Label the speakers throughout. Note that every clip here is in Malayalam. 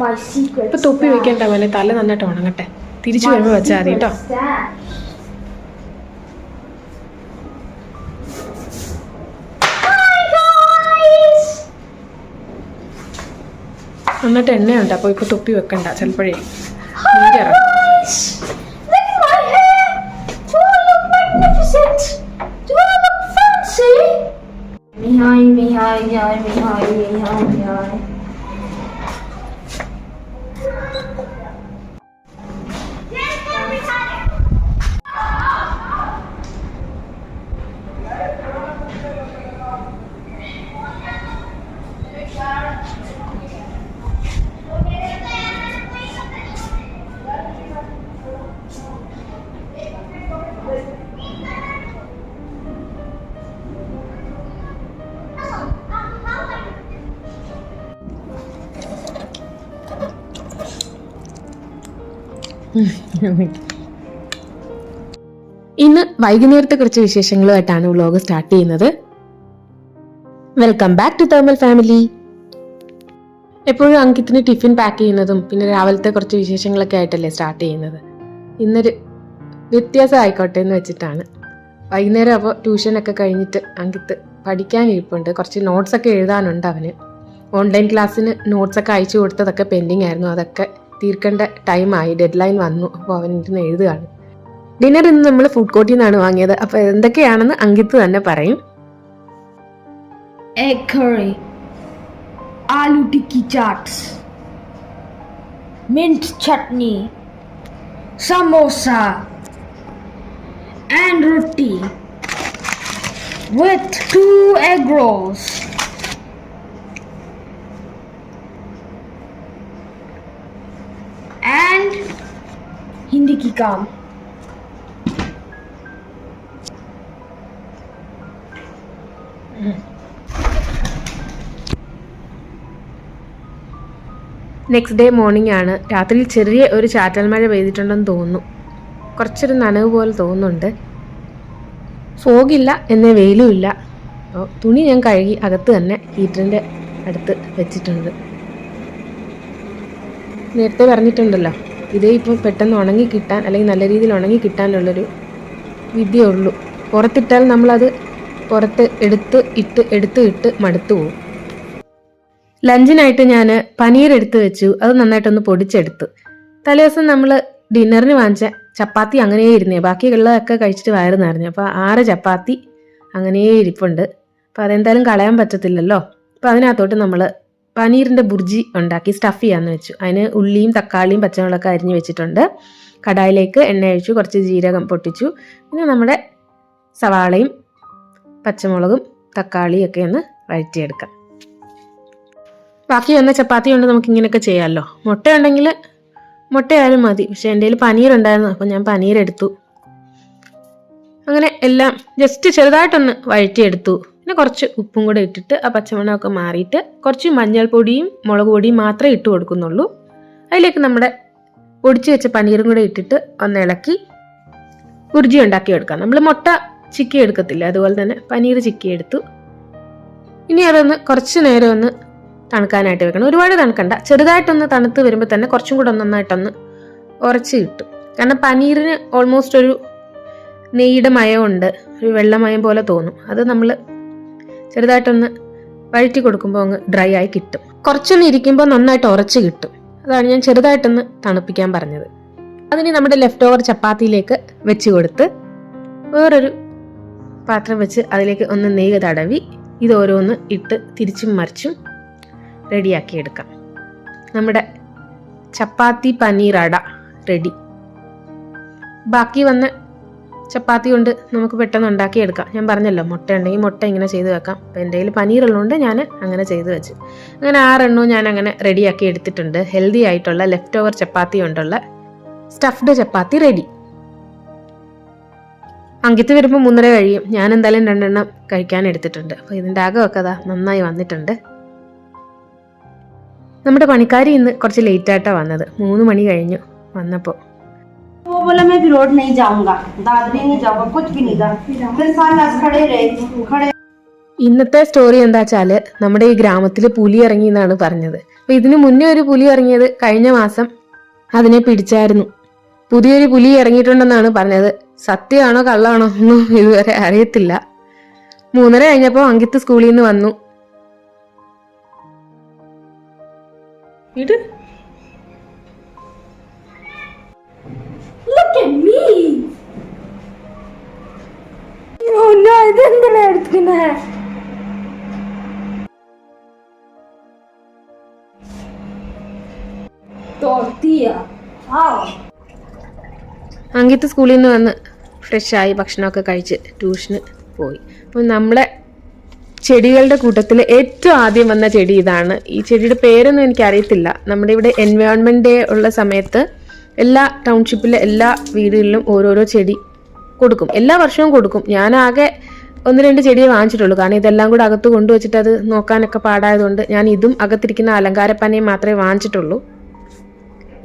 Speaker 1: My secret.
Speaker 2: ഇപ്പൊ തൊപ്പി വെക്കണ്ട പോലെ തല നന്നായിട്ട് ഉണങ്ങട്ടെ. തിരിച്ചു വരുമ്പോ വെച്ചാൽ മതി കേട്ടോ. നന്നായിട്ട് എണ്ണയുണ്ട്, അപ്പോൾ ഇപ്പൊ തൊപ്പി വെക്കണ്ട. ചിലപ്പോഴേ ഇന്ന് വൈകുന്നേരത്തെ കുറച്ച് വിശേഷങ്ങളുമായിട്ടാണ് വ്ലോഗ് സ്റ്റാർട്ട് ചെയ്യുന്നത്. Welcome back to thermal family. എപ്പോഴും അങ്കിത്തിന് ടിഫിൻ പാക്ക് ചെയ്യുന്നതും പിന്നെ രാവിലത്തെ കുറച്ച് വിശേഷങ്ങളൊക്കെ ആയിട്ടല്ലേ സ്റ്റാർട്ട് ചെയ്യുന്നത്. ഇന്നൊരു വ്യത്യാസം ആയിക്കോട്ടെ എന്ന് വെച്ചിട്ടാണ്. വൈകുന്നേരം അപ്പോൾ ട്യൂഷനൊക്കെ കഴിഞ്ഞിട്ട് അങ്കിത്ത് പഠിക്കാനിരിപ്പുണ്ട്. കുറച്ച് നോട്ട്സൊക്കെ എഴുതാനുണ്ട് അവന്. ഓൺലൈൻ ക്ലാസ്സിന് നോട്ട്സൊക്കെ അയച്ചു കൊടുത്തതൊക്കെ പെൻഡിങ് ആയിരുന്നു. അതൊക്കെ തീർക്കേണ്ട ടൈമായി, ഡെഡ് ലൈൻ വന്നു. അപ്പോൾ അവൻ ഇരുന്ന് എഴുതുകയാണ്. ഡിന്നർ ഇന്ന് നമ്മൾ ഫുഡ് കോർട്ടിൽ നിന്നാണ് വാങ്ങിയത്. അപ്പോൾ എന്തൊക്കെയാണെന്ന് അങ്കിത്ത് തന്നെ പറയും.
Speaker 1: Egg curry, aloo tikki chaats, mint chutney, samosa and roti with 2 egg rolls. And Hindi ki kaam.
Speaker 2: Next day morning ആണ്. രാത്രിയിൽ ചെറിയ ഒരു ചാറ്റൽ മഴ പെയ്തിട്ടുണ്ടെന്ന് തോന്നുന്നു. കുറച്ചൊരു നനവ് പോലെ തോന്നുന്നുണ്ട്. ഫോഗില്ല എന്നേ വെയിലും ഇല്ല. തുണി ഞാൻ കഴുകി അകത്ത് തന്നെ ഹീറ്ററിൻ്റെ അടുത്ത് വെച്ചിട്ടുണ്ട്. നേരത്തെ പറഞ്ഞിട്ടുണ്ടല്ലോ, ഇതേ ഇപ്പം പെട്ടെന്ന് ഉണങ്ങി കിട്ടാൻ അല്ലെങ്കിൽ നല്ല രീതിയിൽ ഉണങ്ങി കിട്ടാനുള്ളൊരു വിദ്യയേ ഉള്ളൂ. പുറത്തിട്ടാൽ നമ്മളത് പുറത്ത് എടുത്ത് ഇട്ട് മടുത്തു പോകും. ലഞ്ചിനായിട്ട് ഞാൻ പനീർ എടുത്ത് വെച്ചു. അത് നന്നായിട്ടൊന്ന് പൊടിച്ചെടുത്തു. തലേദിവസം നമ്മൾ ഡിന്നറിന് വാങ്ങിച്ച ചപ്പാത്തി അങ്ങനെ ഇരുന്നേ, ബാക്കിയുള്ളതൊക്കെ കഴിച്ചിട്ട് വയറ് നിറഞ്ഞു. അപ്പോൾ 6 ചപ്പാത്തി അങ്ങനെ ഇരിപ്പുണ്ട്. അപ്പോൾ അതെന്തായാലും കളയാൻ പറ്റത്തില്ലല്ലോ. അപ്പോൾ അതിനകത്തോട്ട് നമ്മൾ പനീറിൻ്റെ ബുർജി ഉണ്ടാക്കി സ്റ്റഫ് ചെയ്യാമെന്ന് വെച്ചു. അതിന് ഉള്ളിയും തക്കാളിയും പച്ചമുളകൊക്കെ അരിഞ്ഞ് വെച്ചിട്ടുണ്ട്. കടായിലേക്ക് എണ്ണ ഒഴിച്ചു, കുറച്ച് ജീരകം പൊട്ടിച്ചു. പിന്നെ നമ്മുടെ സവാളയും പച്ചമുളകും തക്കാളിയും ഒക്കെ ഒന്ന് വഴറ്റിയെടുക്കാം. ബാക്കി വന്ന ചപ്പാത്തി കൊണ്ട് നമുക്ക് ഇങ്ങനെയൊക്കെ ചെയ്യാമല്ലോ. മുട്ട ഉണ്ടെങ്കിൽ മുട്ടയായാലും മതി. പക്ഷെ എൻ്റെ കയ്യിൽ പനീർ ഉണ്ടായിരുന്നു, അപ്പോൾ ഞാൻ പനീർ എടുത്തു. അങ്ങനെ എല്ലാം ജസ്റ്റ് ചെറുതായിട്ടൊന്ന് വഴറ്റിയെടുത്തു. പിന്നെ കുറച്ച് ഉപ്പും കൂടെ ഇട്ടിട്ട് ആ പച്ചമണമൊക്കെ മാറിയിട്ട് കുറച്ച് മഞ്ഞൾപ്പൊടിയും മുളക് പൊടിയും മാത്രമേ ഇട്ട് കൊടുക്കുന്നുള്ളൂ. അതിലേക്ക് നമ്മുടെ പൊടിച്ച് വെച്ച പനീറും കൂടെ ഇട്ടിട്ട് ഒന്ന് ഇളക്കി ബുർജി ഉണ്ടാക്കിയെടുക്കാം. നമ്മൾ മുട്ട ചിക്കി എടുക്കത്തില്ല, അതുപോലെ തന്നെ പനീർ ചിക്കി എടുത്തു. ഇനി അതൊന്ന് കുറച്ച് നേരം ഒന്ന് തണുക്കാനായിട്ട് വെക്കണം. ഒരുപാട് തണുക്കണ്ട, ചെറുതായിട്ടൊന്ന് തണുത്ത് വരുമ്പോൾ തന്നെ കുറച്ചും കൂടെ നന്നായിട്ടൊന്ന് ഉറച്ച് കിട്ടും. കാരണം പനീറിന് ഓൾമോസ്റ്റ് ഒരു നെയ്യുടെ മയമുണ്ട്, ഒരു വെള്ളമയം പോലെ തോന്നും. അത് നമ്മൾ ചെറുതായിട്ടൊന്ന് വഴറ്റി കൊടുക്കുമ്പോൾ അങ്ങ് ഡ്രൈ ആയി കിട്ടും. കുറച്ചൊന്ന് ഇരിക്കുമ്പോൾ നന്നായിട്ട് ഉറച്ച് കിട്ടും. അതാണ് ഞാൻ ചെറുതായിട്ടൊന്ന് തണുപ്പിക്കാൻ പറഞ്ഞത്. അതിന് നമ്മുടെ ലെഫ്റ്റ് ഓവർ ചപ്പാത്തിയിലേക്ക് വെച്ച് കൊടുത്ത് വേറൊരു പാത്രം വെച്ച് അതിലേക്ക് ഒന്ന് നെയ്യ് തടവി ഇത് ഓരോന്ന് ഇട്ട് തിരിച്ചും മറിച്ചും റെഡിയാക്കി എടുക്കാം. നമ്മുടെ ചപ്പാത്തി പനീർ അട റെഡി. ബാക്കി വന്ന ചപ്പാത്തി കൊണ്ട് നമുക്ക് പെട്ടെന്ന് ഉണ്ടാക്കിയെടുക്കാം. ഞാൻ പറഞ്ഞല്ലോ, മുട്ട ഉണ്ടെങ്കിൽ മുട്ട ഇങ്ങനെ ചെയ്ത് വെക്കാം. അപ്പോൾ എൻ്റെ കയ്യിൽ പനീറുള്ളതുകൊണ്ട് ഞാൻ അങ്ങനെ ചെയ്ത് വെച്ചു. അങ്ങനെ 6 എണ്ണവും ഞാൻ അങ്ങനെ റെഡിയാക്കി എടുത്തിട്ടുണ്ട്. ഹെൽത്തി ആയിട്ടുള്ള ലെഫ്റ്റ് ഓവർ ചപ്പാത്തി കൊണ്ടുള്ള സ്റ്റഫ്ഡ് ചപ്പാത്തി റെഡി. അങ്കിത്ത് വരുമ്പോൾ 3:30 കഴിയും. ഞാൻ എന്തായാലും 2 എണ്ണം കഴിക്കാൻ എടുത്തിട്ടുണ്ട്. അപ്പോൾ ഇതിൻ്റെ അകമൊക്കെ അതാ നന്നായി വന്നിട്ടുണ്ട്. നമ്മുടെ പണിക്കാരി ഇന്ന് കുറച്ച് ലേറ്റായിട്ടാണ് വന്നത്. 3 മണി കഴിഞ്ഞു വന്നപ്പോൾ.
Speaker 3: वो बोला मैं भी रोड नहीं जाऊंगा, दादरी नहीं जाऊंगा, कुछ भी नहीं था। फिर साल खड़े रहे।
Speaker 2: ഇന്നത്തെ സ്റ്റോറി എന്താ വെച്ചാല് നമ്മുടെ ഈ ഗ്രാമത്തിൽ പുലി ഇറങ്ങി എന്നാണ് പറഞ്ഞത്. അപ്പൊ ഇതിനു മുന്നേ ഒരു പുലി ഇറങ്ങിയത് കഴിഞ്ഞ മാസം അതിനെ പിടിച്ചായിരുന്നു. പുതിയൊരു പുലി ഇറങ്ങിയിട്ടുണ്ടെന്നാണ് പറഞ്ഞത്. സത്യമാണോ കള്ളാണോ ഒന്നും ഇതുവരെ അറിയത്തില്ല. 3:30 കഴിഞ്ഞപ്പോ അങ്കിത്ത് സ്കൂളിൽ നിന്ന് വന്നു.
Speaker 1: Look at me. Oh no, ഇതെന്തിനാ എടുക്കുന്നേ? Tortilla. Wow.
Speaker 2: അങ്കിത്ത് സ്കൂളിൽ നിന്ന് വന്ന് ഫ്രഷായി ഭക്ഷണമൊക്കെ കഴിച്ച് ട്യൂഷന് പോയി. അപ്പോൾ നമ്മളെ ചെടികളുടെ കൂട്ടത്തിൽ ഏറ്റവും ആദ്യം വന്ന ചെടി ഇതാണ്. ഈ ചെടിയുടെ പേരൊന്നും എനിക്കറിയത്തില്ല. നമ്മുടെ ഇവിടെ എൻവയോൺമെൻറ്റ് ഡേ ഉള്ള സമയത്ത് എല്ലാ ടൗൺഷിപ്പിലെ എല്ലാ വീടുകളിലും ഓരോരോ ചെടി കൊടുക്കും. എല്ലാ വർഷവും കൊടുക്കും. ഞാനാകെ 1-2 ചെടിയെ വാങ്ങിച്ചിട്ടുള്ളൂ. കാരണം ഇതെല്ലാം കൂടെ അകത്ത് കൊണ്ടുവച്ചിട്ട് അത് നോക്കാനൊക്കെ പാടായതുകൊണ്ട് ഞാൻ ഇതും അകത്തിരിക്കുന്ന അലങ്കാരപ്പനയും മാത്രമേ വാങ്ങിച്ചിട്ടുള്ളൂ.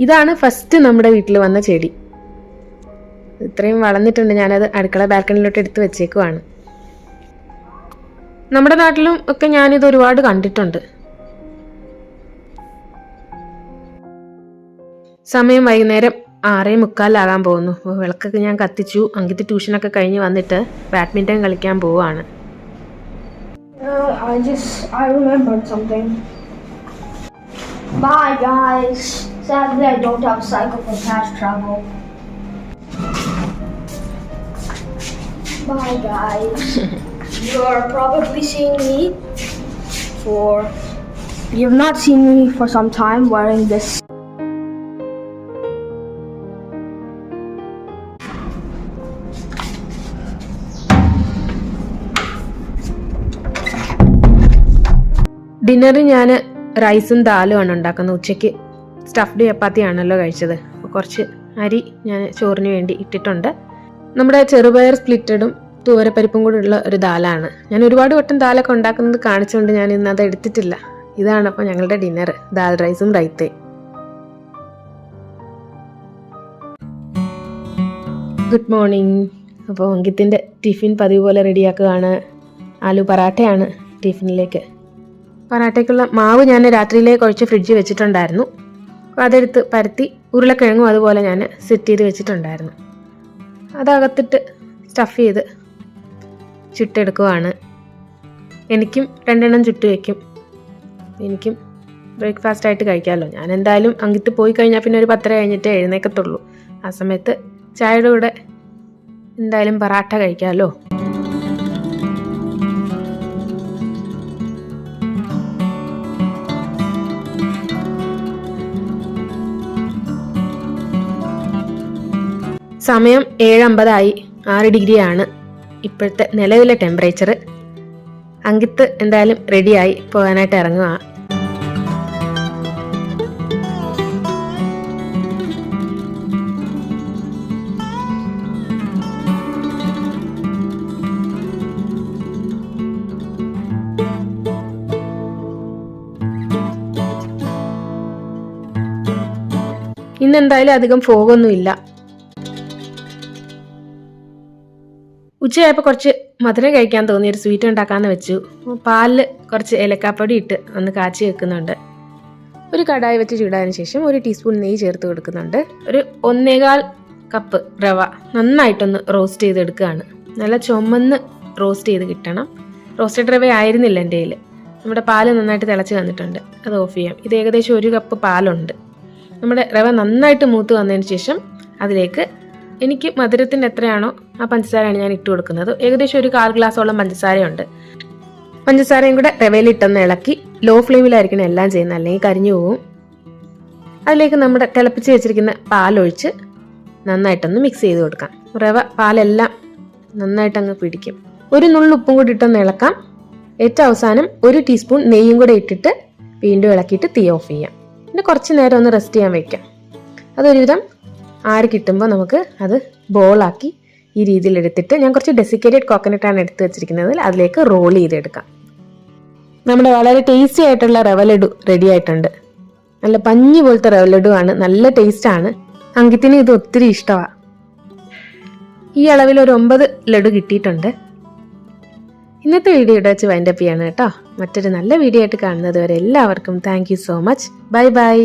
Speaker 2: ഇതാണ് ഫസ്റ്റ് നമ്മുടെ വീട്ടിൽ വന്ന ചെടി. ഇത്രയും വളർന്നിട്ടുണ്ട്. ഞാനത് അടുക്കള ബാൽക്കണിയിലോട്ട് എടുത്ത് വെച്ചേക്കുവാണ്. നമ്മുടെ നാട്ടിലും ഒക്കെ ഞാനിത് ഒരുപാട് കണ്ടിട്ടുണ്ട്. സമയം വൈകുന്നേരം 6:45 പോകുന്നു. വിളക്കൊക്കെ ഞാൻ കത്തിച്ചു. അങ്കിത്ത് ട്യൂഷനൊക്കെ കഴിഞ്ഞ് വന്നിട്ട് ബാഡ്മിൻ്റൺ കളിക്കാൻ പോവാണ്.
Speaker 1: I remembered something. Bye guys. Sadly I don't have a cycle for fast travel. Bye guys. You're probably seeing me you've not seen me for some time wearing this.
Speaker 2: ഡിന്നറിന് ഞാൻ റൈസും ദാലുമാണ് ഉണ്ടാക്കുന്നത്. ഉച്ചയ്ക്ക് സ്റ്റഫ്ഡ് ചപ്പാത്തിയാണല്ലോ കഴിച്ചത്. അപ്പോൾ കുറച്ച് അരി ഞാൻ ചോറിന് വേണ്ടി ഇട്ടിട്ടുണ്ട്. നമ്മുടെ ചെറുപയർ സ്പ്ലിറ്റഡും തൂവരപ്പരിപ്പും കൂടെ ഉള്ള ഒരു ദാലാണ്. ഞാൻ ഒരുപാട് വട്ടം ദാലൊക്കെ ഉണ്ടാക്കുന്നത് കാണിച്ചുകൊണ്ട് ഞാൻ ഇന്ന് അത് എടുത്തിട്ടില്ല. ഇതാണ് അപ്പോൾ ഞങ്ങളുടെ ഡിന്നർ, ദാൽ റൈസും റൈത്തയും. Good morning. അപ്പോൾ അങ്കിത്തിൻ്റെ ടിഫിൻ പതിവ് പോലെ റെഡിയാക്കുകയാണ്. ആലു പറാട്ടയാണ് ടിഫിനിലേക്ക്. പറാട്ടയ്ക്കുള്ള മാവ് ഞാൻ രാത്രിയിലേ കുഴച്ച് ഫ്രിഡ്ജിൽ വെച്ചിട്ടുണ്ടായിരുന്നു. അപ്പോൾ അതെടുത്ത് പരത്തി ഉരുളക്കിഴങ്ങും അതുപോലെ ഞാൻ സെറ്റ് ചെയ്ത് വെച്ചിട്ടുണ്ടായിരുന്നു. അതകത്തിട്ട് സ്റ്റഫ് ചെയ്ത് ചുട്ടെടുക്കുവാണ്. എനിക്കും 2 എണ്ണം ചുട്ട് വയ്ക്കും. എനിക്കും ബ്രേക്ക്ഫാസ്റ്റായിട്ട് കഴിക്കാമല്ലോ. ഞാൻ എന്തായാലും അങ്കിത്ത് പോയി കഴിഞ്ഞാൽ പിന്നെ ഒരു 10:30 കഴിഞ്ഞിട്ടേ എഴുന്നേക്കത്തുള്ളൂ. ആ സമയത്ത് ചായയുടെ കൂടെ എന്തായാലും പറാട്ട കഴിക്കാമല്ലോ. സമയം 7:50 6 ഡിഗ്രിയാണ് ഇപ്പോഴത്തെ നിലവിലെ ടെമ്പറേച്ചർ. അങ്കിത്ത് എന്തായാലും റെഡിയായി പോകാനായിട്ട് ഇറങ്ങുക. ഇന്നെന്തായാലും അധികം ഫോഗൊന്നുമില്ല. ഉച്ചയായപ്പോൾ കുറച്ച് മധുരം കഴിക്കാൻ തോന്നി. ഒരു സ്വീറ്റ് ഉണ്ടാക്കാമെന്ന് വെച്ചു. പാലിൽ കുറച്ച് ഏലക്കാപ്പൊടി ഇട്ട് ഒന്ന് കാച്ചി വെക്കുന്നുണ്ട്. ഒരു കടായി വെച്ച് ചൂടായതിനു ശേഷം 1 ടീസ്പൂൺ നെയ്യ് ചേർത്ത് കൊടുക്കുന്നുണ്ട്. ഒരു 1.25 കപ്പ് റവ നന്നായിട്ടൊന്ന് റോസ്റ്റ് ചെയ്തെടുക്കുകയാണ്. നല്ല ചുമന്ന് റോസ്റ്റ് ചെയ്ത് കിട്ടണം. റോസ്റ്റഡ് റവ ആയിരുന്നില്ല എൻ്റെ കയ്യിൽ. നമ്മുടെ പാല് നന്നായിട്ട് തിളച്ച് വന്നിട്ടുണ്ട്. അത് ഓഫ് ചെയ്യാം. ഇത് ഏകദേശം 1 കപ്പ് പാലുണ്ട്. നമ്മുടെ റവ നന്നായിട്ട് മൂത്ത് വന്നതിന് ശേഷം അതിലേക്ക് എനിക്ക് മധുരത്തിന് എത്രയാണോ ആ പഞ്ചസാരയാണ് ഞാൻ ഇട്ട് കൊടുക്കുന്നത്. ഏകദേശം ഒരു 1/4 ഗ്ലാസോളം പഞ്ചസാരയുണ്ട്. പഞ്ചസാരയും കൂടെ റവയിലിട്ടൊന്ന് ഇളക്കി ലോ ഫ്ലെയിമിലായിരിക്കണം എല്ലാം ചെയ്യുന്നത്, അല്ലെങ്കിൽ കരിഞ്ഞു പോകും. അതിലേക്ക് നമ്മുടെ തിളപ്പിച്ച് വെച്ചിരിക്കുന്ന പാലൊഴിച്ച് നന്നായിട്ടൊന്ന് മിക്സ് ചെയ്ത് കൊടുക്കാം. റവ പാലെല്ലാം നന്നായിട്ടങ്ങ് പിടിക്കും. ഒരു നുള്ളു ഉപ്പും കൂടി ഇട്ടൊന്ന് ഇളക്കാം. ഏറ്റവും അവസാനം 1 ടീസ്പൂൺ നെയ്യും കൂടെ ഇട്ടിട്ട് വീണ്ടും ഇളക്കിയിട്ട് തീ ഓഫ് ചെയ്യാം. പിന്നെ കുറച്ച് നേരം ഒന്ന് റെസ്റ്റ് ചെയ്യാൻ വയ്ക്കാം. അതൊരുവിധം ആറി കിട്ടുമ്പോൾ നമുക്ക് അത് ബോളാക്കി ഈ രീതിയിൽ എടുത്തിട്ട്, ഞാൻ കുറച്ച് ഡെസിക്കേറ്റഡ് കോക്കനട്ടാണ് എടുത്ത് വെച്ചിരിക്കുന്നത്, അതിലേക്ക് റോൾ ചെയ്തെടുക്കാം. നമ്മുടെ വളരെ ടേസ്റ്റി ആയിട്ടുള്ള റവ ലഡു റെഡി ആയിട്ടുണ്ട്. നല്ല പഞ്ഞി പോലത്തെ റവ ലഡു ആണ്. നല്ല ടേസ്റ്റാണ്. അങ്കിത്തിന് ഇത് ഒത്തിരി ഇഷ്ടമാണ്. ഈ അളവിൽ ഒരു 9 ലഡു കിട്ടിയിട്ടുണ്ട്. ഇന്നത്തെ വീഡിയോ ഇവിടെ വെച്ച് വൈൻഡപ്പ് ചെയ്യാണ് കേട്ടോ. മറ്റൊരു നല്ല വീഡിയോ ആയിട്ട് കാണുന്നത് വരെ എല്ലാവർക്കും thank you so much. Bye bye.